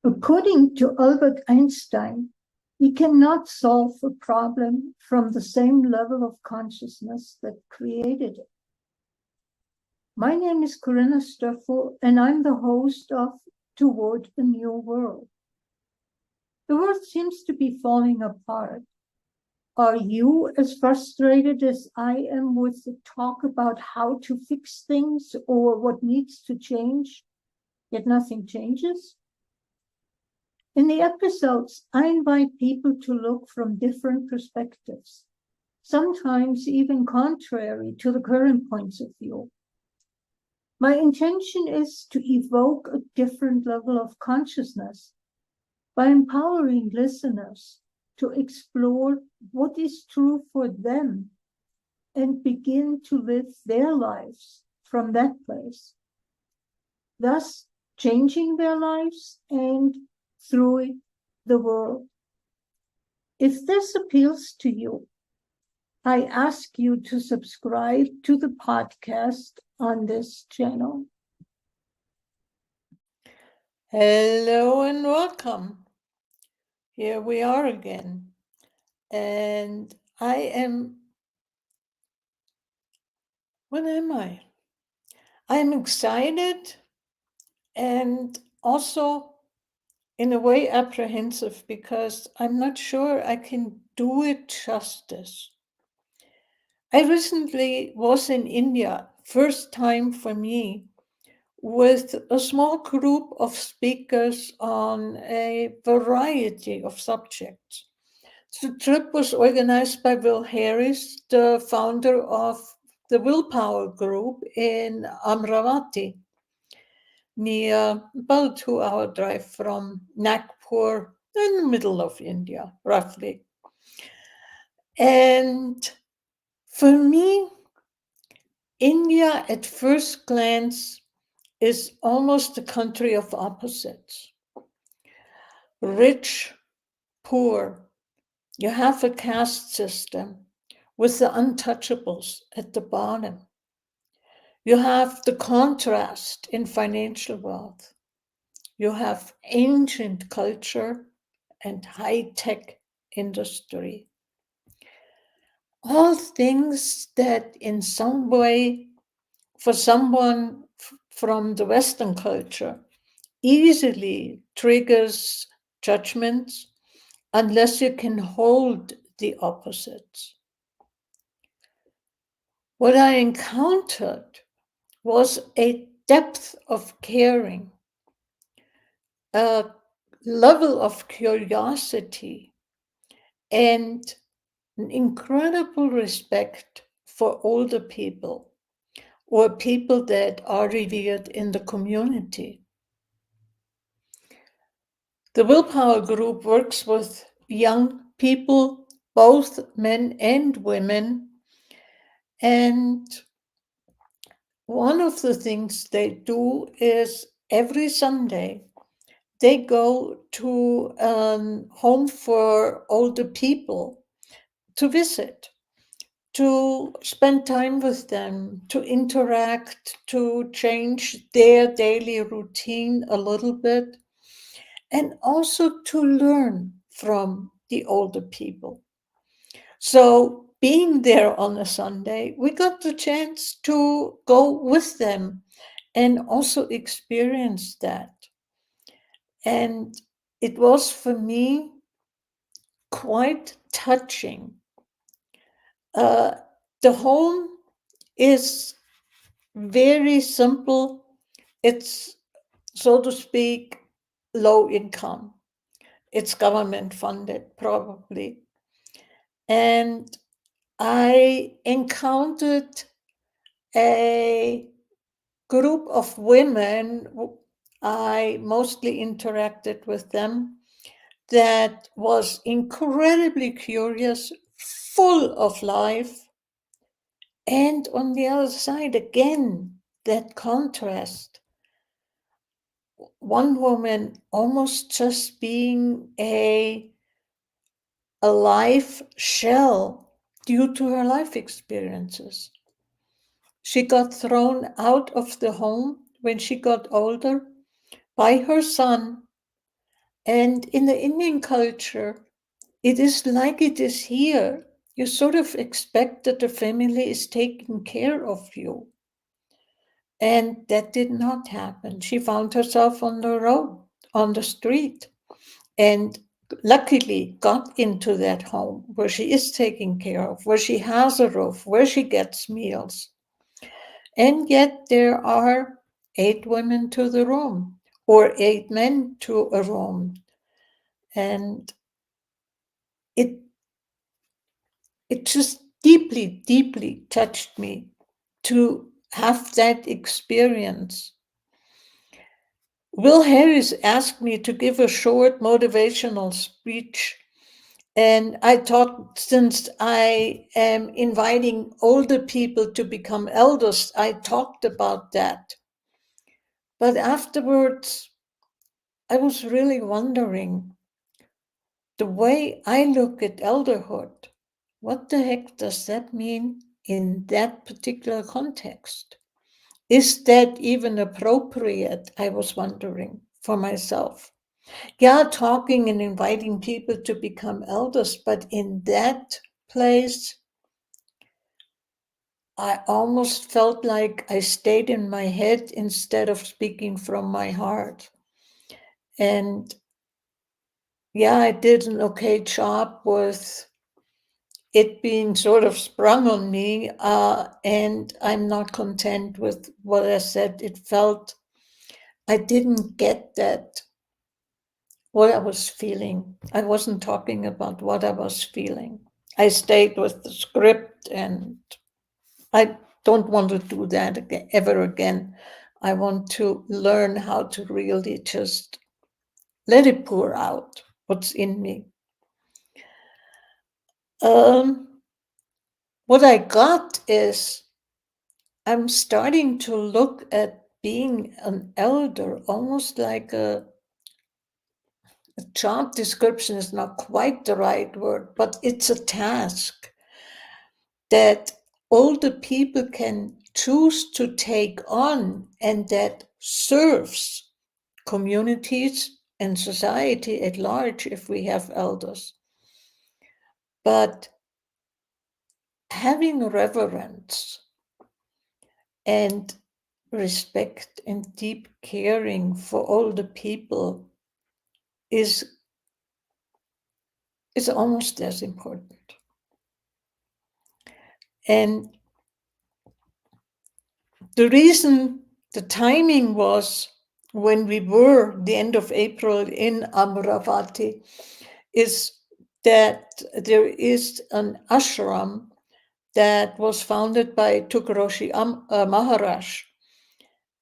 According to Albert Einstein, we cannot solve a problem from the same level of consciousness that created it. My name is Corinna Stoffel, and I'm the host of Toward a New World. The world seems to be falling apart. Are you as frustrated as I am with the talk about how to fix things or what needs to change, yet nothing changes? In the episodes, I invite people to look from different perspectives, sometimes even contrary to the current points of view. My intention is to evoke a different level of consciousness by empowering listeners to explore what is true for them and begin to live their lives from that place, thus changing their lives and through it, the world. If this appeals to you, I ask you to subscribe to the podcast on this channel. Hello and welcome. Here we are again. And what am I? I'm excited and also in a way apprehensive because I'm not sure I can do it justice. I recently was in India, first time for me, with a small group of speakers on a variety of subjects. The trip was organized by Will Harris, the founder of the Willpower Group in Amravati, near about a 2-hour drive from Nagpur, in the middle of India, roughly. And for me, India at first glance is almost a country of opposites. Rich, poor. You have a caste system with the untouchables at the bottom. You have the contrast in financial wealth. You have ancient culture and high-tech industry. All things that in some way, for someone from the Western culture, easily triggers judgments unless you can hold the opposites. What I encountered was a depth of caring, a level of curiosity, and an incredible respect for older people or people that are revered in the community. The Willpower Group works with young people, both men and women, and one of the things they do is every Sunday they go to a home for older people to visit, to spend time with them, to interact, to change their daily routine a little bit, and also to learn from the older people. So being there on a Sunday, we got the chance to go with them and also experience that. And it was for me quite touching. The home is very simple. It's, so to speak, low income. It's government funded, probably. And I encountered a group of women, I mostly interacted with them, that was incredibly curious, full of life. And on the other side, again, that contrast. One woman almost just being a life shell due to her life experiences. She got thrown out of the home when she got older by her son And in the Indian culture, it is like it is here. You sort of expect that the family is taking care of you. And that did not happen. She found herself on the road, on the street, and luckily got into that home where she is taken care of, where she has a roof, where she gets meals. And yet there are 8 women to the room or 8 men to a room. And it just deeply, deeply touched me to have that experience. Will Harris asked me to give a short motivational speech. And I thought, since I am inviting older people to become elders, I talked about that. But afterwards, I was really wondering, the way I look at elderhood, what the heck does that mean in that particular context? Is that even appropriate? I was wondering for myself. Yeah, talking and inviting people to become elders, but in that place, I almost felt like I stayed in my head instead of speaking from my heart. And yeah, I did an okay job with it being sort of sprung on me, and I'm not content with what I said. It felt I didn't get that, what I was feeling. I wasn't talking about what I was feeling. I stayed with the script, and I don't want to do that again, ever again. I want to learn how to really just let it pour out what's in me. What I got is I'm starting to look at being an elder almost like a job description is not quite the right word, but it's a task that older people can choose to take on and that serves communities and society at large if we have elders. But having reverence and respect and deep caring for older people is almost as important. And the reason, the timing was when we were the end of April in Amravati is that there is an ashram that was founded by Tukaroshi Maharaj,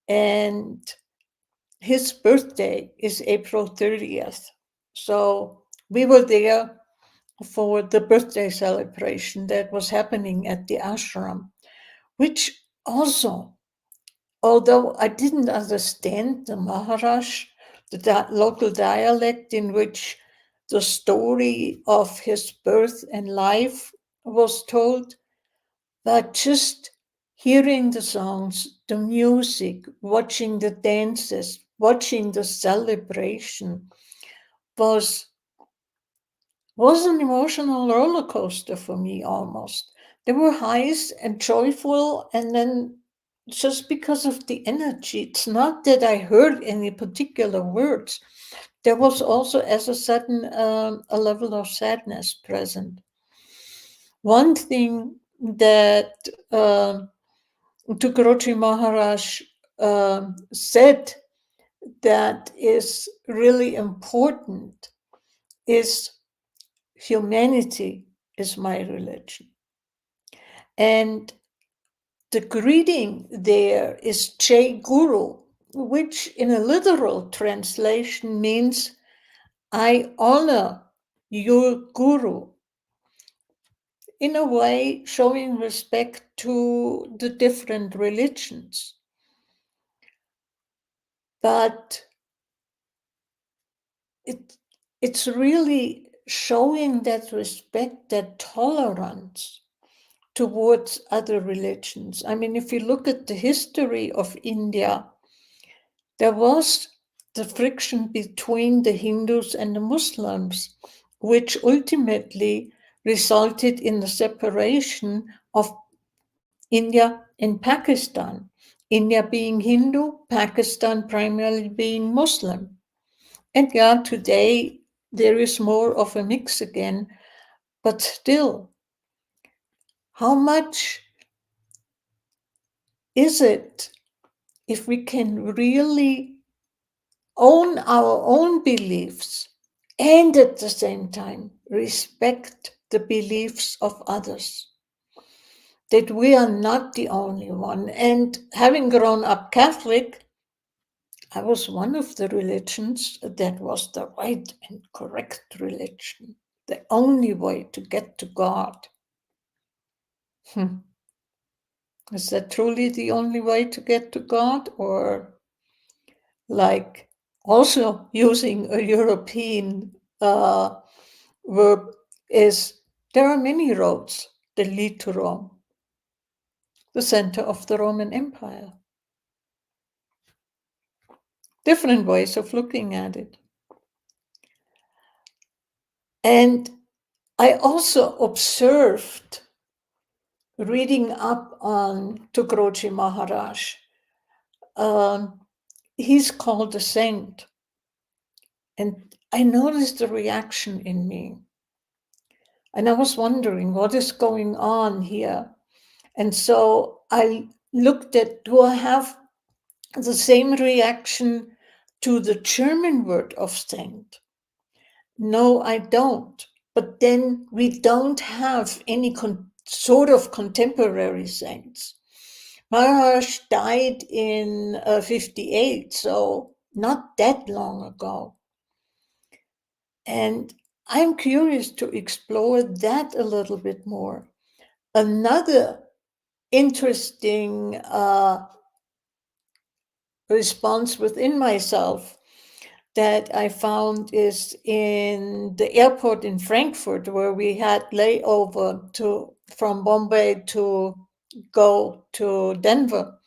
and his birthday is April 30th. So we were there for the birthday celebration that was happening at the ashram, which also, although I didn't understand the Maharaj, the local dialect in which the story of his birth and life was told, but just hearing the songs, the music, watching the dances, watching the celebration was an emotional roller coaster for me almost. There were highs and joyful, and then just because of the energy, it's not that I heard any particular words. There was also, as a sudden, a level of sadness present. One thing that Tukarochi Maharaj said that is really important is humanity is my religion. And the greeting there is Jai Guru, which in a literal translation means I honor your guru, in a way showing respect to the different religions. But it's really showing that respect, that tolerance towards other religions. I mean, if you look at the history of India, there was the friction between the Hindus and the Muslims, which ultimately resulted in the separation of India and Pakistan. India being Hindu, Pakistan primarily being Muslim. And yeah, today there is more of a mix again, but still, how much is it if we can really own our own beliefs and at the same time respect the beliefs of others? That we are not the only one. And having grown up Catholic, I was one of the religions that was the right and correct religion, the only way to get to God. Is that truly the only way to get to God? Or, like, also using a European verb, is there are many roads that lead to Rome, the center of the Roman Empire. Different ways of looking at it. And I also observed, reading up on Tughroji Maharaj, he's called a saint. And I noticed the reaction in me. And I was wondering, what is going on here? And so I looked at, do I have the same reaction to the German word of saint? No, I don't. But then we don't have any sort of contemporary saints. Maharaj died in 58, so not that long ago. And I'm curious to explore that a little bit more. Another interesting response within myself that I found is in the airport in Frankfurt, where we had layover from Bombay to go to Denver.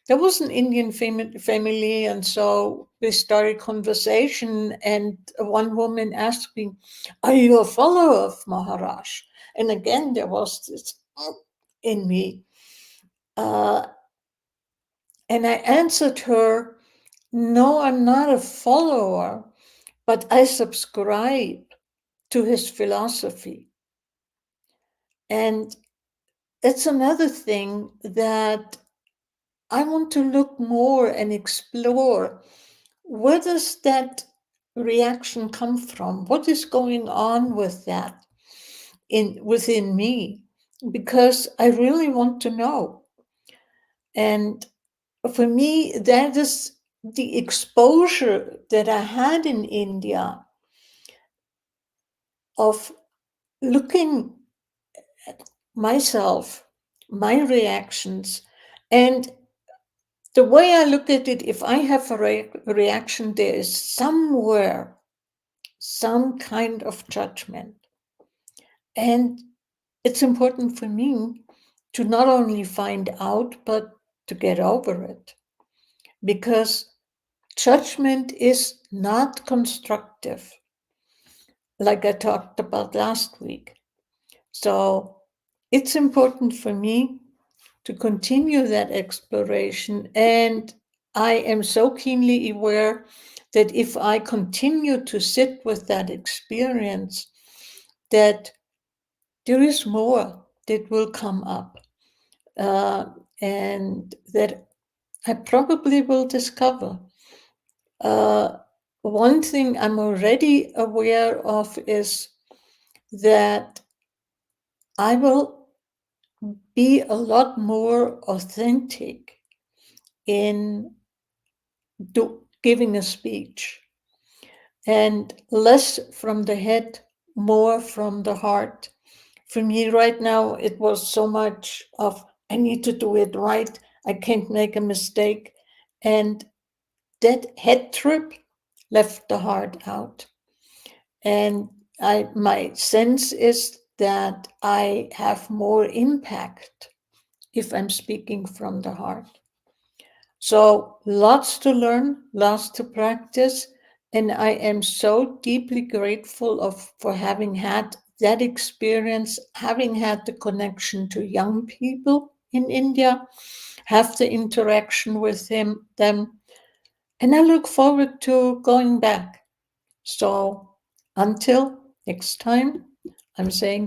There was an Indian family, and so we started conversation, and one woman asked me, "Are you a follower of Maharaj?" And again, there was this in me. And I answered her, "No, I'm not a follower, but I subscribe to his philosophy." And it's another thing that I want to look more and explore. Where does that reaction come from? What is going on with that within me? Because I really want to know. And for me, that is the exposure that I had in India of looking at myself, my reactions, and the way I look at it, if I have a reaction, there is somewhere some kind of judgment. And it's important for me to not only find out, but to get over it. Because judgment is not constructive, like I talked about last week. So it's important for me to continue that exploration. And I am so keenly aware that if I continue to sit with that experience, that there is more that will come up, and that I probably will discover. One thing I'm already aware of is that I will be a lot more authentic in giving a speech, and less from the head, more from the heart. For me right now, it was so much of, I need to do it right, I can't make a mistake. And that head trip left the heart out. And my sense is that I have more impact if I'm speaking from the heart. So lots to learn, lots to practice. And I am so deeply grateful for having had that experience, having had the connection to young people in India, have the interaction with them. And I look forward to going back. So until next time, I'm saying